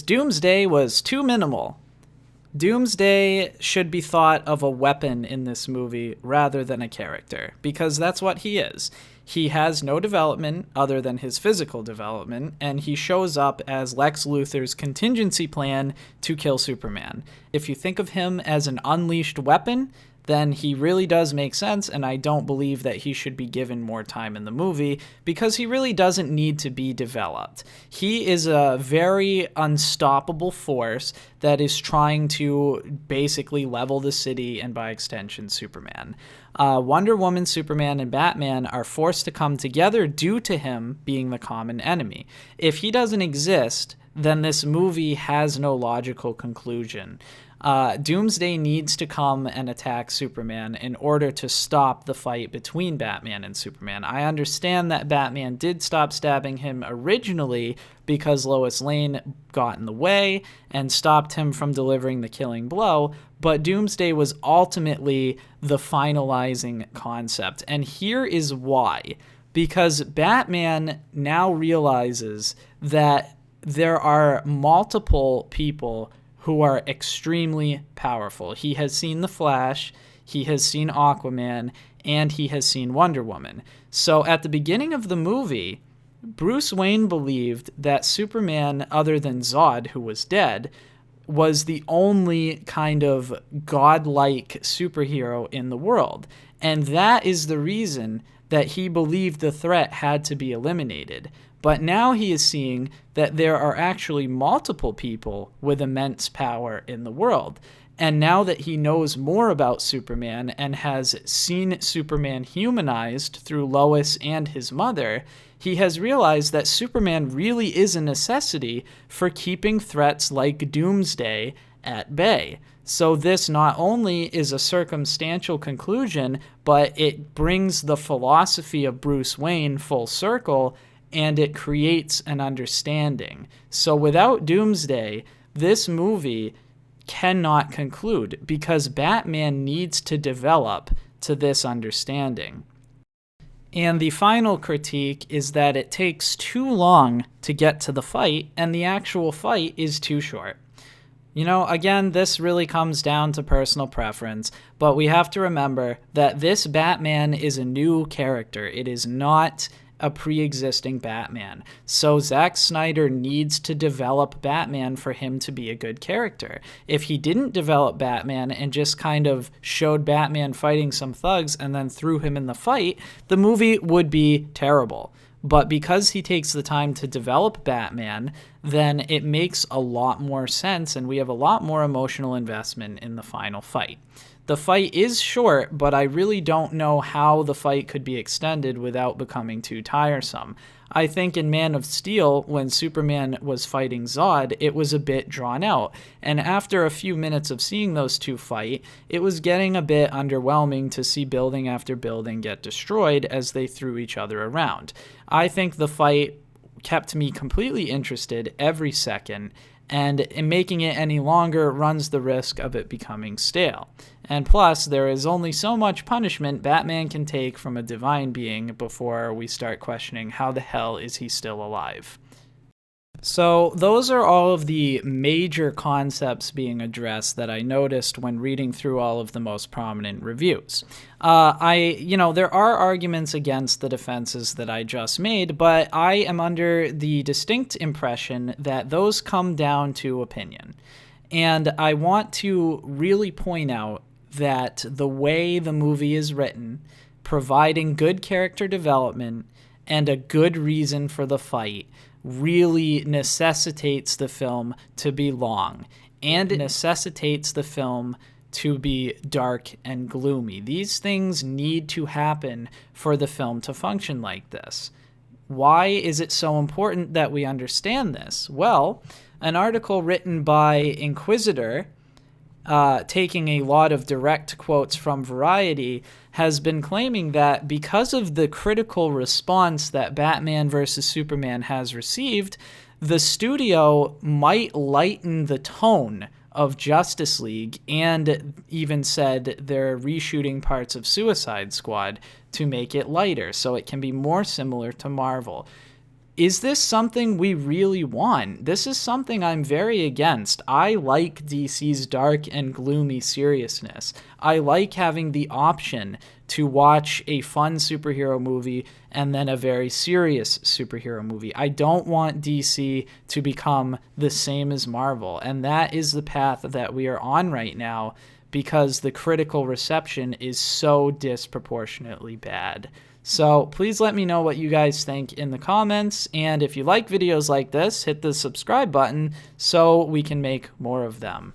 Doomsday was too minimal. Doomsday should be thought of a weapon in this movie rather than a character, because that's what he is. He has no development other than his physical development, and he shows up as Lex Luthor's contingency plan to kill Superman. If you think of him as an unleashed weapon, then he really does make sense, and I don't believe that he should be given more time in the movie because he really doesn't need to be developed. He is a very unstoppable force that is trying to basically level the city and by extension Superman. Wonder Woman, Superman, and Batman are forced to come together due to him being the common enemy. If he doesn't exist, then this movie has no logical conclusion. Doomsday needs to come and attack Superman in order to stop the fight between Batman and Superman. I understand that Batman did stop stabbing him originally because Lois Lane got in the way and stopped him from delivering the killing blow, but Doomsday was ultimately the finalizing concept. And here is why. Because Batman now realizes that there are multiple people who are extremely powerful. He has seen the Flash, he has seen Aquaman, and he has seen Wonder Woman. So at the beginning of the movie, Bruce Wayne believed that Superman, other than Zod, who was dead, was the only kind of godlike superhero in the world. And that is the reason that he believed the threat had to be eliminated. But now he is seeing that there are actually multiple people with immense power in the world. And now that he knows more about Superman and has seen Superman humanized through Lois and his mother, he has realized that Superman really is a necessity for keeping threats like Doomsday at bay. So this not only is a circumstantial conclusion, but it brings the philosophy of Bruce Wayne full circle, and it creates an understanding. So without Doomsday, this movie cannot conclude because Batman needs to develop to this understanding. And the final critique is that it takes too long to get to the fight, and the actual fight is too short. You know, again, this really comes down to personal preference, but we have to remember that this Batman is a new character. It is not a pre-existing Batman. So Zack Snyder needs to develop Batman for him to be a good character. If he didn't develop Batman and just kind of showed Batman fighting some thugs and then threw him in the fight, the movie would be terrible. But because he takes the time to develop Batman, then it makes a lot more sense and we have a lot more emotional investment in the final fight. The fight is short, but I really don't know how the fight could be extended without becoming too tiresome. I think in Man of Steel, when Superman was fighting Zod, it was a bit drawn out. And after a few minutes of seeing those two fight, it was getting a bit underwhelming to see building after building get destroyed as they threw each other around. I think the fight kept me completely interested every second, and in making it any longer runs the risk of it becoming stale. And plus, there is only so much punishment Batman can take from a divine being before we start questioning how the hell is he still alive. So those are all of the major concepts being addressed that I noticed when reading through all of the most prominent reviews. There are arguments against the defenses that I just made, but I am under the distinct impression that those come down to opinion. And I want to really point out that the way the movie is written, providing good character development and a good reason for the fight, really necessitates the film to be long, and it necessitates the film to be dark and gloomy. These things need to happen for the film to function like this. Why is it so important that we understand this? Well, an article written by Inquisitor, taking a lot of direct quotes from Variety, has been claiming that because of the critical response that Batman vs. Superman has received, the studio might lighten the tone of Justice League, and even said they're reshooting parts of Suicide Squad to make it lighter so it can be more similar to Marvel. Is this something we really want? This is something I'm very against. I like DC's dark and gloomy seriousness. I like having the option to watch a fun superhero movie and then a very serious superhero movie. I don't want DC to become the same as Marvel, and that is the path that we are on right now because the critical reception is so disproportionately bad. So please let me know what you guys think in the comments, and if you like videos like this, hit the subscribe button so we can make more of them.